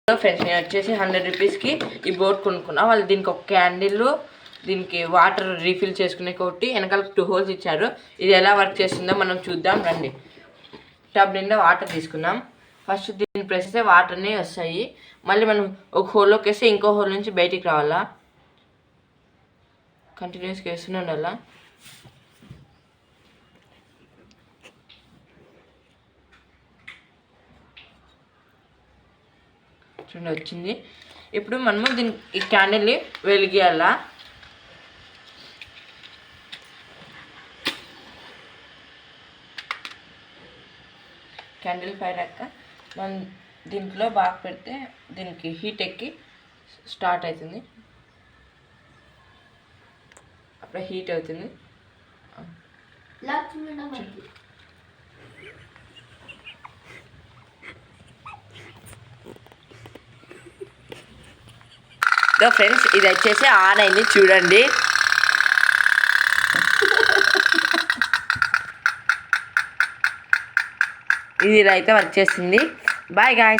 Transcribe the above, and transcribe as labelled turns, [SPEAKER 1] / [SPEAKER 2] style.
[SPEAKER 1] Friends నేను వచ్చేసి 100 రూపీస్కి ఈ బోర్డ్ కొనుక్కున్నా. వాళ్ళు దీనికి ఒక క్యాండిల్, దీనికి వాటర్ రీఫిల్ చేసుకునే ఒకటి, వెనకాల 2 హోల్స్ ఇచ్చారు. ఇది ఎలా వర్క్ చేస్తుందో మనం చూద్దాం రండి. టబ్ నిండా వాటర్ తీసుకున్నాం. ఫస్ట్ దీన్ని ప్రెస్ చేస్తే వాటర్ని వస్తాయి. మళ్ళీ మనం ఒక హోల్లోకి వేస్తే ఇంకో హోల్ నుంచి బయటికి రావాలా. కంటిన్యూస్గా వేస్తూనే ఉండాలా. చూడండి వచ్చింది. ఇప్పుడు మనము ఈ క్యాండిల్ని వెలిగియాలా. క్యాండిల్ ఫైర్ అయ్యాక మనం దీంట్లో బాగా పెడితే దీనికి హీట్ ఎక్కి స్టార్ట్ అవుతుంది. అప్పుడే హీట్ అవుతుంది. ఫ్రెండ్స్ ఇది వచ్చేసి ఆన్ అయింది చూడండి. ఇది అయితే వర్క్ చేస్తుంది. Bye guys.